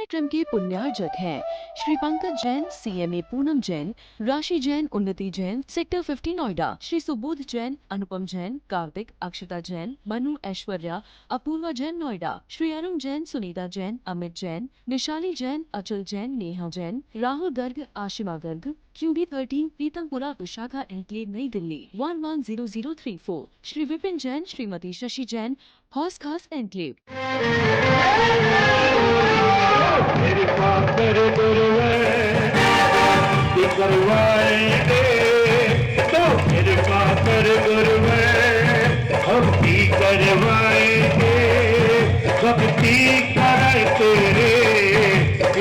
कार्यक्रम के पुण्यार्जक हैं श्री पंकज जैन, CMA पूनम जैन, राशि जैन, उन्नति जैन, सेक्टर 50 नोएडा, श्री सुबोध जैन, अनुपम जैन, कार्तिक, अक्षता जैन, मनु, ऐश्वर्या, अपूर्वा जैन नोएडा, श्री अरुण जैन, सुनीता जैन, अमित जैन, निशाली जैन, अचल जैन, नेहा जैन, राहुल गर्ग, आशिमा गर्ग, QB13 पीतमपुरा विशाखा एनक्लेव नई दिल्ली 110034, श्री विपिन जैन, श्रीमती शशि जैन, हौस खास एनक्लेव। मेरे पास मेरे गुरुवे करवाएंगे तो मेरे पास मेरे गुरुवे हम भी करवाएंगे भक्ति कराए तेरे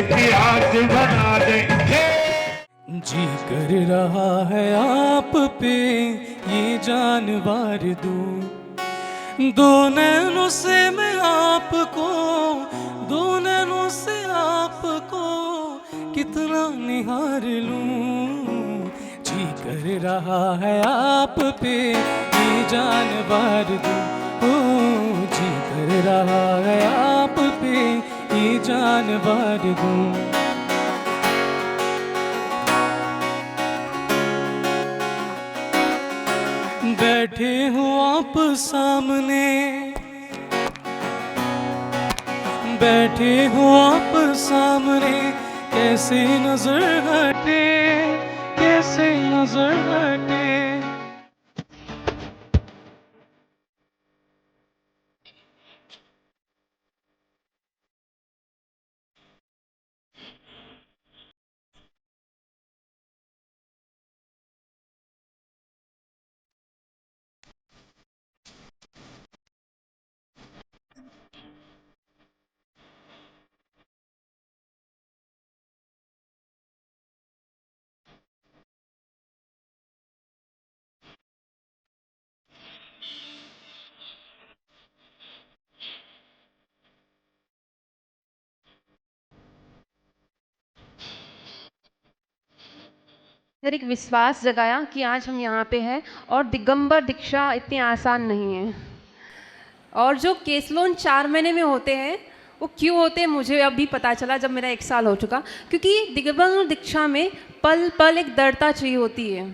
इतिहास बना देंगे। जी कर रहा है आप पे ये जानवर दूं, दो नैनों से मैं आपको, दो नैनों से आपको कितना निहार लूं। जी कर रहा है आप पे ये जानवर दूं, ओ जी कर रहा है आप पे ये जानवर दूं। बैठे हो आप सामने, बैठे हो आप सामने, कैसे नजर हटे, कैसे नजर हटे। फिर एक विश्वास जगाया कि आज हम यहाँ पे हैं और दिगंबर दीक्षा इतनी आसान नहीं है। और जो केस लोन 4 महीने में होते हैं वो क्यों होते हैं मुझे अभी पता चला जब मेरा 1 साल हो चुका, क्योंकि दिगंबर दीक्षा में पल पल एक दृढ़ता चाहिए होती है,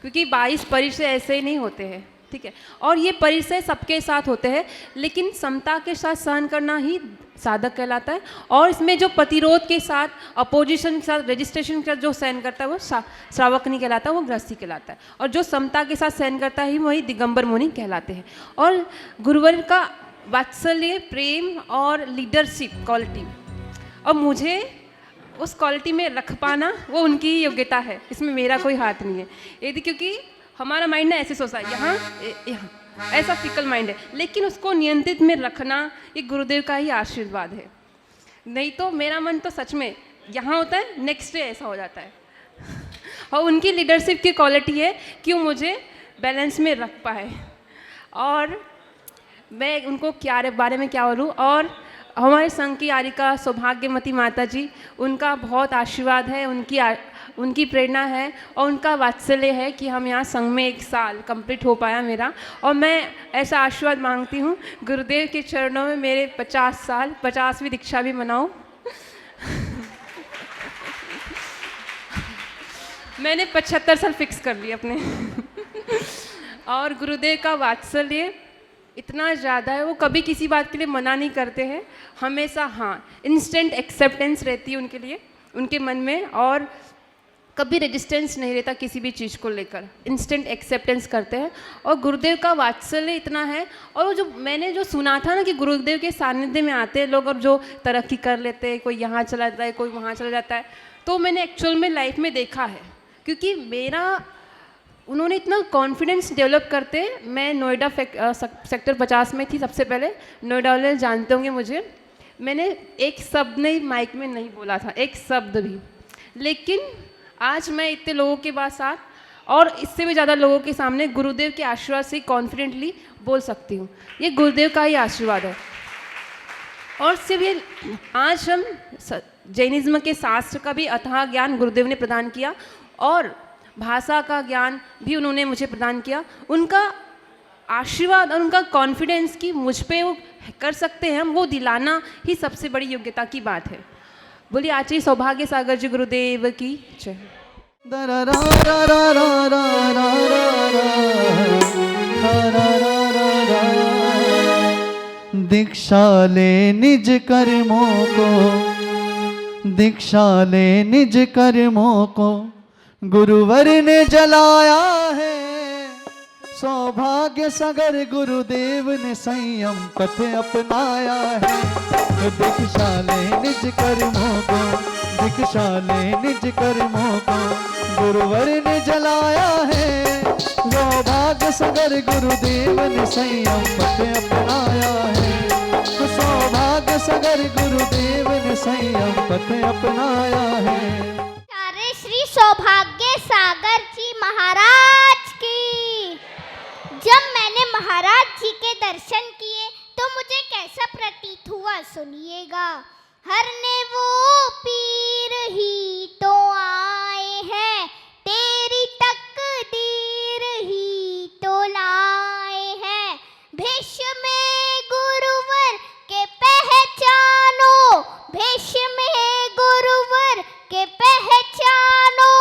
क्योंकि 22 परिचय ऐसे ही नहीं होते हैं, ठीक है। और ये परिचय सबके साथ होते हैं, लेकिन समता के साथ सहन करना ही साधक कहलाता है। और इसमें जो प्रतिरोध के साथ, अपोजिशन के साथ, रजिस्ट्रेशन के साथ जो सहन करता है वो श्रावक नहीं कहलाता, वो गृहस्थी कहलाता है। और जो समता के साथ सहन करता है वही दिगंबर मुनि कहलाते हैं। और गुरुवर का वात्सल्य, प्रेम और लीडरशिप क्वालिटी, और मुझे उस क्वालिटी में रख पाना वो उनकी ही योग्यता है, इसमें मेरा कोई हाथ नहीं है। यदि क्योंकि हमारा माइंड ना ऐसे सोचता है, यहाँ ऐसा फिकल माइंड है, लेकिन उसको नियंत्रित में रखना ये गुरुदेव का ही आशीर्वाद है। नहीं तो मेरा मन तो सच में यहाँ होता है, नेक्स्ट डे ऐसा हो जाता है। और उनकी लीडरशिप की क्वालिटी है कि वो मुझे बैलेंस में रख पाए। और मैं उनको क्या बारे में क्या बोलूँ। और हमारे संघ की आरिका सौभाग्यवती माता जी, उनका बहुत आशीर्वाद है, उनकी प्रेरणा है और उनका वात्सल्य है कि हम यहाँ संघ में 1 साल कंप्लीट हो पाया मेरा। और मैं ऐसा आशीर्वाद मांगती हूँ गुरुदेव के चरणों में मेरे 50 साल 50वीं दीक्षा भी मनाऊँ। मैंने 75 साल फिक्स कर लिए अपने। और गुरुदेव का वात्सल्य इतना ज़्यादा है, वो कभी किसी बात के लिए मना नहीं करते हैं, हमेशा हाँ इंस्टेंट एक्सेप्टेंस रहती है उनके लिए, उनके मन में। और कभी रेजिस्टेंस नहीं रहता किसी भी चीज़ को लेकर, इंस्टेंट एक्सेप्टेंस करते हैं। और गुरुदेव का वात्सल्य इतना है। और वो जो मैंने जो सुना था ना कि गुरुदेव के सानिध्य में आते हैं लोग और जो तरक्की कर लेते हैं, कोई यहाँ चला जाता है, कोई वहाँ चला जाता है, तो मैंने एक्चुअल में लाइफ में देखा है। क्योंकि उन्होंने इतना कॉन्फिडेंस डेवलप करते, मैं नोएडा सेक्टर 50 में थी सबसे पहले, नोएडा वाले जानते होंगे मुझे। मैंने एक शब्द नहीं माइक में नहीं बोला था, एक शब्द भी, लेकिन आज मैं इतने लोगों के साथ और इससे भी ज़्यादा लोगों के सामने गुरुदेव के आशीर्वाद से कॉन्फिडेंटली बोल सकती हूँ। ये गुरुदेव का ही आशीर्वाद है। और सिर्फ ये, आज हम जैनिज्म के शास्त्र का भी अथाह ज्ञान गुरुदेव ने प्रदान किया और भाषा का ज्ञान भी उन्होंने मुझे प्रदान किया। उनका आशीर्वाद और उनका कॉन्फिडेंस कि मुझ पे वो कर सकते हैं हम, वो दिलाना ही सबसे बड़ी योग्यता की बात है। बोलिए आचार्य सौभाग्य सागर जी गुरुदेव की जय। दीक्षा ले निज कर्मों को, दीक्षा ले निज कर्मों को गुरुवर ने जलाया है। सौभाग्य सागर गुरुदेव ने संयम पथ अपनाया है। दीक्षा ले निज कर्मों को, दीक्षा ले निज कर्मों को गुरुवर ने जलाया है। सौभाग्य सागर गुरुदेव ने संयम पथ अपनाया है। सौभाग्य सागर गुरुदेव ने संयम पथ अपनाया है। सारे श्री सौभाग्य सागर जी महाराज की। जब मैंने महाराज जी के दर्शन किए तो मुझे कैसा प्रतीत हुआ सुनिएगा। हरने वो पीर ही तो आए हैं, तेरी तकदीर ही तो लाए हैं। भेष में गुरुवर के पहचानो, भेष में गुरुवर के पहचानो।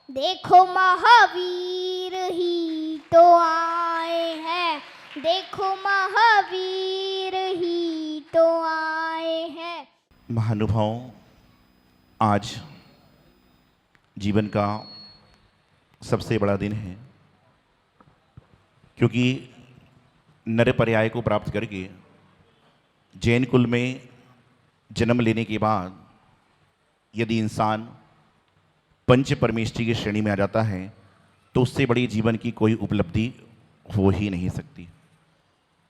देखो महावीर ही तो आए हैं, देखो महावीर ही तो आए हैं। महानुभाव, आज जीवन का सबसे बड़ा दिन है, क्योंकि नर पर्याय को प्राप्त करके जैन कुल में जन्म लेने के बाद यदि इंसान पंच परमेष्ठी की श्रेणी में आ जाता है तो उससे बड़ी जीवन की कोई उपलब्धि हो ही नहीं सकती।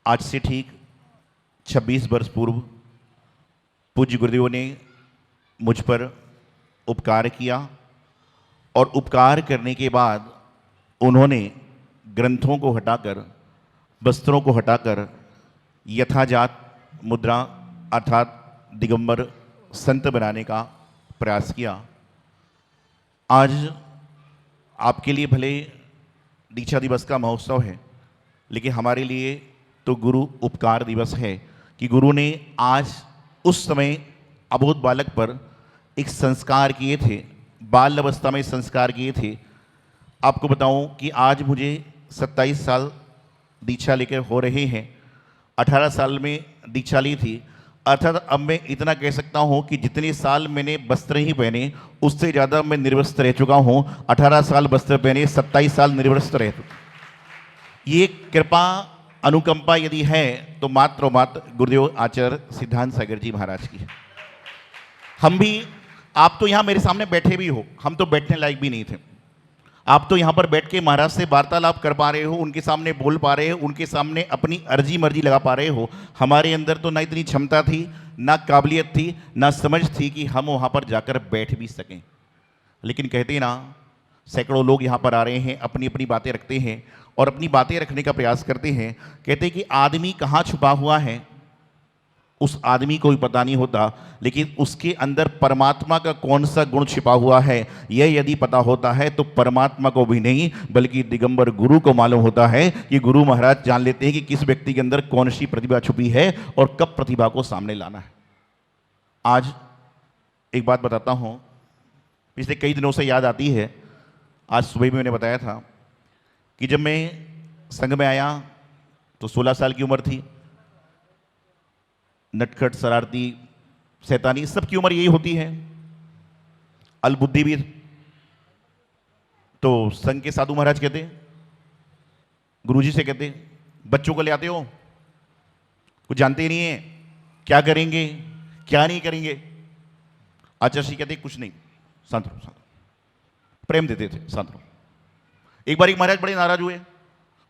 आज से ठीक 26 वर्ष पूर्व पूज्य गुरुदेव ने मुझ पर उपकार किया और उपकार करने के बाद उन्होंने ग्रंथों को हटाकर, वस्त्रों को हटाकर यथाजात मुद्रा अर्थात दिगंबर संत बनाने का प्रयास किया। आज आपके लिए भले दीक्षा दिवस का महोत्सव है, लेकिन हमारे लिए तो गुरु उपकार दिवस है कि गुरु ने आज उस समय अबोध बालक पर एक संस्कार किए थे, बाल अवस्था में संस्कार किए थे। आपको बताऊं कि आज मुझे 27 साल दीक्षा लेकर हो रहे हैं। 18 साल में दीक्षा ली थी, अर्थात अब मैं इतना कह सकता हूं कि जितने साल मैंने वस्त्र ही पहने उससे ज़्यादा मैं निर्वस्त्र रह चुका हूं। 18 साल वस्त्र पहने, 27 साल निर्वस्त्र रह चुका। ये कृपा अनुकंपा यदि है तो मात्र और मात्र गुरुदेव आचार्य सिद्धांत सागर जी महाराज की है। हम भी, आप तो यहाँ मेरे सामने बैठे भी हो, हम तो बैठने लायक भी नहीं थे। आप तो यहाँ पर बैठ के महाराज से वार्तालाप कर पा रहे हो, उनके सामने बोल पा रहे हो, उनके सामने अपनी अर्जी मर्जी लगा पा रहे हो। हमारे अंदर तो ना इतनी क्षमता थी, ना काबिलियत थी, ना समझ थी कि हम वहाँ पर जाकर बैठ भी सकें। लेकिन कहते ना, सैकड़ों लोग यहाँ पर आ रहे हैं, अपनी अपनी बातें रखते हैं और अपनी बातें रखने का प्रयास करते हैं। कहते हैं कि आदमी कहाँ छुपा हुआ है उस आदमी को भी पता नहीं होता, लेकिन उसके अंदर परमात्मा का कौन सा गुण छिपा हुआ है यह यदि पता होता है तो परमात्मा को भी नहीं बल्कि दिगंबर गुरु को मालूम होता है कि गुरु महाराज जान लेते हैं कि किस व्यक्ति के अंदर कौन सी प्रतिभा छुपी है और कब प्रतिभा को सामने लाना है। आज एक बात बताता हूँ, पिछले कई दिनों से याद आती है। आज सुबह भी मैंने बताया था कि जब मैं संघ में आया तो 16 साल की उम्र थी। नटखट, शरारती, शैतानी, सबकी उम्र यही होती है। अलबुद्धि भी। तो संघ के साधु महाराज कहते, गुरुजी से कहते, बच्चों को ले आते हो, कुछ जानते ही नहीं है, क्या करेंगे क्या नहीं करेंगे। आचार्य जी कहते कुछ नहीं, शांत रहो, शांत रहो। प्रेम देते थे, शांत रहो। एक बार एक महाराज बड़े नाराज हुए,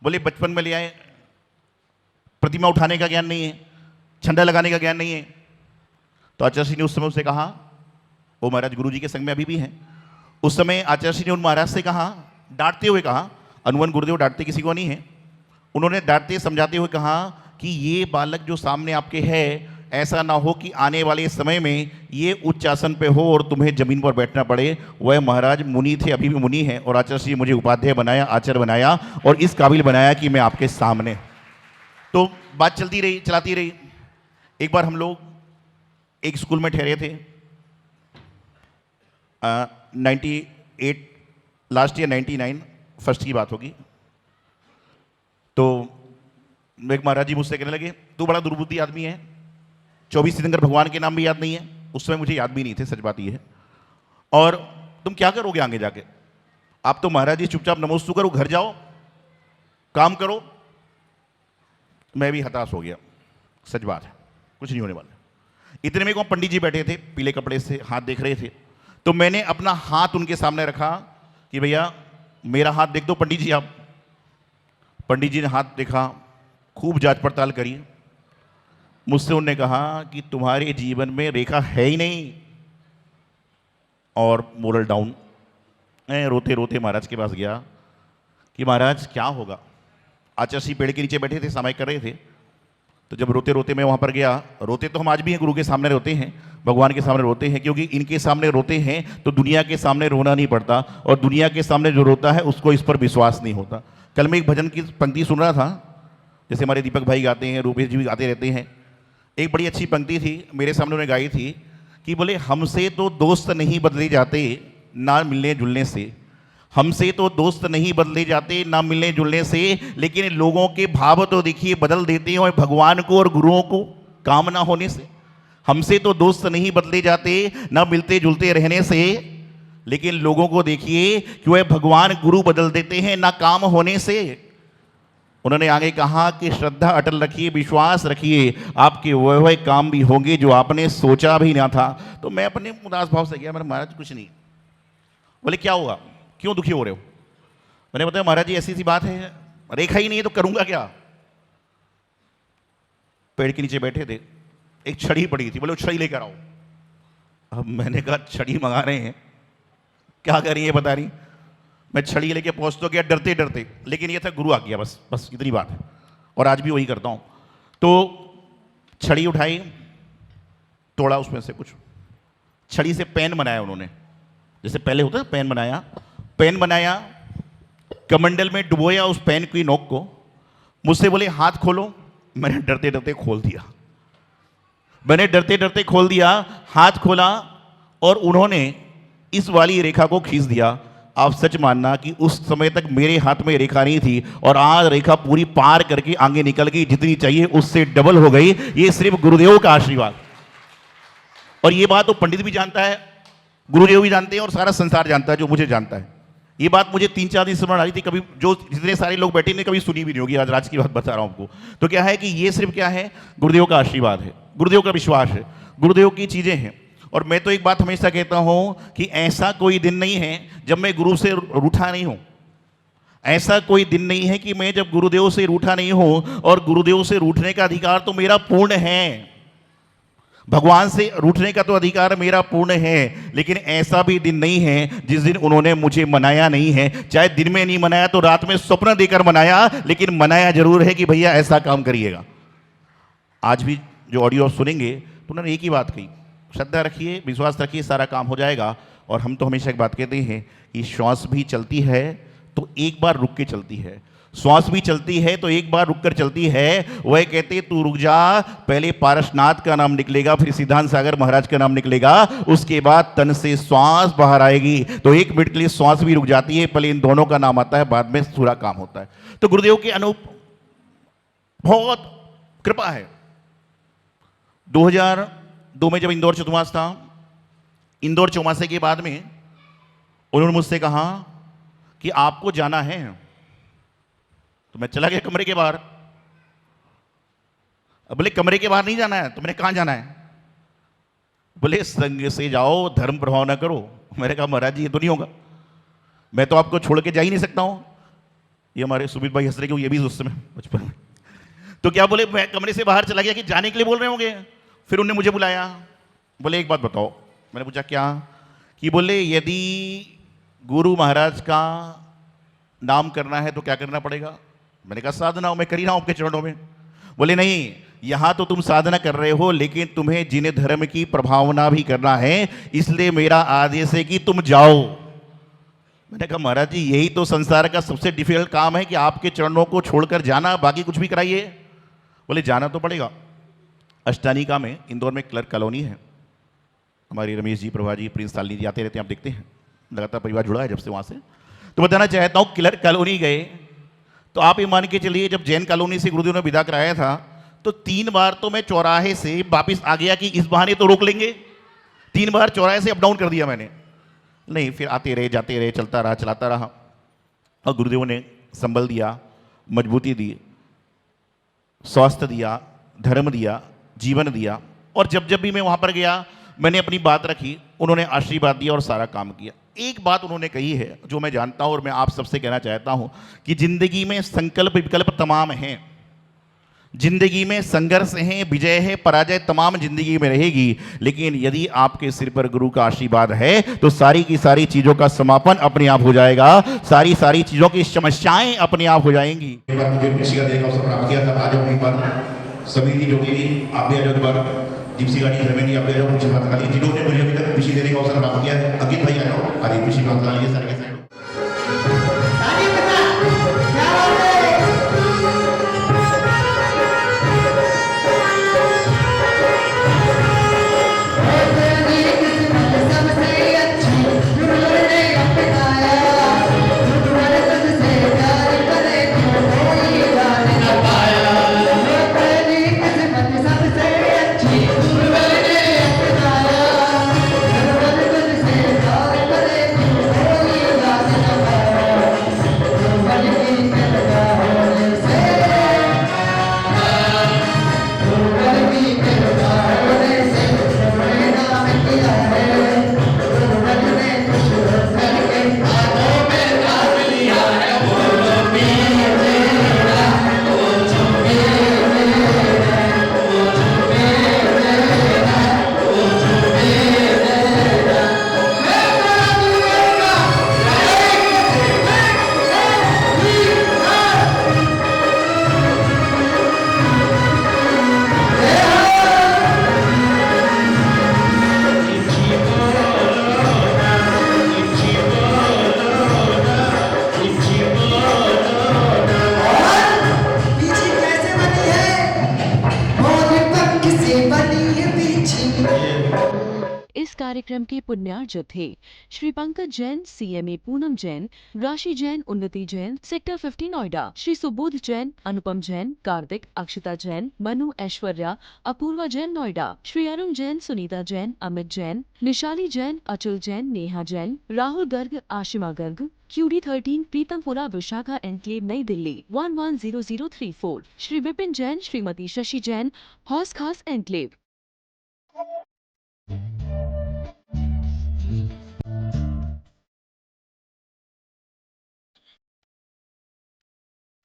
बोले बचपन में ले आए, प्रतिमा उठाने का ज्ञान नहीं है, झंडा लगाने का ज्ञान नहीं है। तो आचार्य जी ने उस समय उससे कहा, वो महाराज गुरु जी के संग में अभी भी हैं, उस समय आचार्य जी ने उन महाराज से कहा, डांटते हुए कहा, अनुवन गुरुदेव डांटते किसी को नहीं है, उन्होंने डांटते समझाते हुए कहा कि ये बालक जो सामने आपके है, ऐसा ना हो कि आने वाले समय में ये उच्च आसन पे हो और तुम्हें जमीन पर बैठना पड़े। वह महाराज मुनि थे, अभी भी मुनि हैं, और आचार्य जी मुझे उपाध्याय बनाया, आचार्य बनाया और इस काबिल बनाया कि मैं आपके सामने। तो बात चलती रही, चलाती रही। एक बार हम लोग एक स्कूल में ठहरे थे, 98 लास्ट ईयर 99 फर्स्ट की बात होगी। तो एक महाराज जी मुझसे कहने लगे, तू बड़ा दुर्बुद्धि आदमी है, 24 तीर्थंकर भगवान के नाम भी याद नहीं है। उस समय मुझे याद भी नहीं थे, सच बात ये है। और तुम क्या करोगे आगे जाके? आप तो महाराज जी चुपचाप नमोस्तु करो, घर जाओ, काम करो। मैं भी हताश हो गया, सच बात है, कुछ नहीं होने वाला। इतने में को पंडित जी बैठे थे, पीले कपड़े से हाथ देख रहे थे। तो मैंने अपना हाथ उनके सामने रखा कि भैया मेरा हाथ देख दो पंडित जी आप। पंडित जी ने हाथ देखा, खूब जांच पड़ताल करी। मुझसे उन्होंने कहा कि तुम्हारे जीवन में रेखा है ही नहीं, और मोरल डाउन। मैं रोते रोते महाराज के पास गया कि महाराज क्या होगा। आचार्य पेड़ के नीचे बैठे थे, सामायिक कर रहे थे। तो जब रोते रोते मैं वहाँ पर गया, रोते तो हम आज भी हैं, गुरु के सामने रोते हैं, भगवान के सामने रोते हैं, क्योंकि इनके सामने रोते हैं तो दुनिया के सामने रोना नहीं पड़ता, और दुनिया के सामने जो रोता है उसको इस पर विश्वास नहीं होता। कल मैं एक भजन की पंक्ति सुन रहा था, जैसे हमारे दीपक भाई गाते हैं, रूपेश जी भी गाते रहते हैं। एक बड़ी अच्छी पंक्ति थी, मेरे सामने उन्होंने गाई थी कि बोले, हमसे तो दोस्त नहीं बदले जाते ना मिलने जुलने से, हमसे तो दोस्त नहीं बदले जाते ना मिलने जुलने से, लेकिन लोगों के भाव तो देखिए बदल देते हैं भगवान को और गुरुओं को काम ना होने से। हमसे तो दोस्त नहीं बदले जाते ना मिलते जुलते रहने से, लेकिन लोगों को देखिए कि वह भगवान गुरु बदल देते हैं ना काम होने से। उन्होंने आगे कहा कि श्रद्धा अटल रखिए, विश्वास रखिए, आपके वह काम भी होंगे जो आपने सोचा भी ना था। तो मैं अपने उदास भाव से गया, मैंने महाराज कुछ नहीं। बोले क्या हुआ, क्यों दुखी हो रहे हो? मैंने बताया महाराज जी ऐसी सी बात है, रेखा ही नहीं है तो करूंगा क्या। पेड़ के नीचे बैठे थे, एक छड़ी पड़ी थी, बोले वो छड़ी लेकर आओ। अब मैंने कहा छड़ी मंगा रहे हैं, क्या कर रही है बता रही। मैं छड़ी लेके पहुंच तो गया डरते डरते, लेकिन ये था गुरु आ गया, बस इतनी बात है, और आज भी वही करता हूं। तो छड़ी उठाई, तोड़ा उसमें से कुछ, छड़ी से पेन बनाया उन्होंने, जैसे पहले होता है पेन बनाया, पेन बनाया, कमंडल में डुबोया उस पेन की नोक को। मुझसे बोले हाथ खोलो, मैंने डरते डरते खोल दिया, मैंने डरते डरते खोल दिया, हाथ खोला और उन्होंने इस वाली रेखा को खींच दिया। आप सच मानना कि उस समय तक मेरे हाथ में रेखा नहीं थी, और आज रेखा पूरी पार करके आगे निकल गई, जितनी चाहिए उससे डबल हो गई। ये सिर्फ गुरुदेव का आशीर्वाद। और ये बात तो पंडित भी जानता है, गुरुदेव भी जानते हैं, और सारा संसार जानता है जो मुझे जानता है। ये बात मुझे 3-4 दिन समझ आ रही थी, कभी जो जितने सारे लोग बैठे ने कभी सुनी भी नहीं होगी, आज राज की बात बता रहा हूं आपको। तो क्या है कि ये सिर्फ क्या है, गुरुदेव का आशीर्वाद है, गुरुदेव का विश्वास है, गुरुदेव की चीजें हैं। और मैं तो एक बात हमेशा कहता हूं कि ऐसा कोई दिन नहीं है जब मैं गुरु से रूठा नहीं हूं। ऐसा कोई दिन नहीं है कि मैं जब गुरुदेव से रूठा नहीं हूं, और गुरुदेव से रूठने का अधिकार तो मेरा पूर्ण है, भगवान से रूठने का तो अधिकार मेरा पूर्ण है, लेकिन ऐसा भी दिन नहीं है जिस दिन उन्होंने मुझे मनाया नहीं है। चाहे दिन में नहीं मनाया तो रात में स्वप्न देकर मनाया, लेकिन मनाया जरूर है कि भैया ऐसा काम करिएगा। आज भी जो ऑडियो सुनेंगे तो उन्होंने एक ही बात कही, श्रद्धा रखिए, विश्वास रखिए, सारा काम हो जाएगा। और हम तो हमेशा एक बात कहते हैं कि श्वास भी चलती है तो एक बार रुक के चलती है, श्वास भी चलती है तो एक बार रुककर चलती है। वह कहते तू रुक जा, पहले पारसनाथ का नाम निकलेगा, फिर सिद्धांत सागर महाराज का नाम निकलेगा, उसके बाद तन से श्वास बाहर आएगी। तो 1 मिनट के लिए श्वास भी रुक जाती है, पहले इन दोनों का नाम आता है, बाद में पूरा काम होता है। तो गुरुदेव के बहुत कृपा है। 2002 में जब इंदौर चतुर्मास था, इंदौर चौमासे के बाद में उन्होंने मुझसे कहा कि आपको जाना है। तो मैं चला गया कमरे के बाहर। अब बोले कमरे के बाहर नहीं जाना है, तो मैंने कहां जाना है? बोले संग से जाओ, धर्म प्रभाव ना करो। मैंने कहा महाराज जी ये तो नहीं होगा, मैं तो आपको छोड़ के जा ही नहीं सकता हूं। ये हमारे सुमित भाई हंस रहे कि ये भी उस समय बचपन में। तो क्या बोले मैं कमरे से बाहर चला गया कि जाने के लिए बोल रहे होंगे। फिर उन्होंने मुझे बुलाया, बोले एक बात बताओ। मैंने पूछा क्या? कि बोले यदि गुरु महाराज का नाम करना है तो क्या करना पड़ेगा? मैंने कहा साधना, मैं कर ही रहा हूं आपके चरणों में। बोले नहीं, यहां तो तुम साधना कर रहे हो, लेकिन तुम्हें जिन धर्म की प्रभावना भी करना है, इसलिए मेरा आदेश है कि तुम जाओ। मैंने कहा महाराज जी यही तो संसार का सबसे डिफिकल्ट काम है कि आपके चरणों को छोड़कर जाना, बाकी कुछ भी कराइए। बोले जाना तो पड़ेगा। अष्टानिका में, इंदौर में क्लर्क कॉलोनी है, हमारी रमेश जी, प्रभा जी, प्रिंस सालिनी जी आते रहते हैं, आप देखते हैं, लगातार परिवार जुड़ा है जब से वहाँ से। तो बताना चाहता हूँ, किलर कॉलोनी गए तो आप ये मान के चलिए, जब जैन कॉलोनी से गुरुदेव ने विदा कराया था तो 3 बार तो मैं चौराहे से वापिस आ गया कि इस बहाने तो रोक लेंगे। 3 बार चौराहे से अप डाउन कर दिया मैंने, नहीं, फिर आते रहे, जाते रहे, चलता रहा, चलाता रहा, और गुरुदेव ने संबल दिया, मजबूती दी, स्वास्थ्य दिया, धर्म दिया, जीवन दिया। और जब जब भी मैं वहाँ पर गया मैंने अपनी बात रखी, उन्होंने आशीर्वाद दिया और सारा काम किया। एक बात उन्होंने कही है जो मैं जानता हूँ और मैं आप सबसे कहना चाहता हूँ कि जिंदगी में संकल्प विकल्प तमाम हैं, जिंदगी में संघर्ष है, विजय है, पराजय तमाम जिंदगी में रहेगी, लेकिन यदि आपके सिर पर गुरु का आशीर्वाद है तो सारी की सारी चीजों का समापन अपने आप हो जाएगा, सारी सारी चीजों की समस्याएं अपने आप हो जाएंगी। एक बार मुझे कृषि का देने का अवसर प्राप्त किया था। आज अपनी बार समिति जो कि आप भी आज बार जिप्सी गाड़ी धर्मेंद्र आप जाओ कुछ बात करिए, जिन्होंने मुझे अभी तक कृषि देने का अवसर प्राप्त किया है। अंकित भाई आ जाओ, आज कृषि बात करा लीजिए सारे के सारे। इस कार्यक्रम के पुण्यार्जक थे श्री पंकज जैन, CMA पूनम जैन, राशि जैन, उन्नति जैन, सेक्टर 50 नोएडा, श्री सुबोध जैन, अनुपम जैन, कार्तिक, अक्षता जैन, मनु, ऐश्वर्या, अपूर्वा जैन नोएडा, श्री अरुण जैन, सुनीता जैन, अमित जैन, निशाली जैन, अचल जैन, नेहा जैन, राहुल गर्ग, आशिमा गर्ग, QD13, प्रीतमपुरा, विशाखा एनक्लेव, नई दिल्ली 110034, श्री विपिन जैन, श्रीमती शशि जैन, हौस खास एनक्लेव।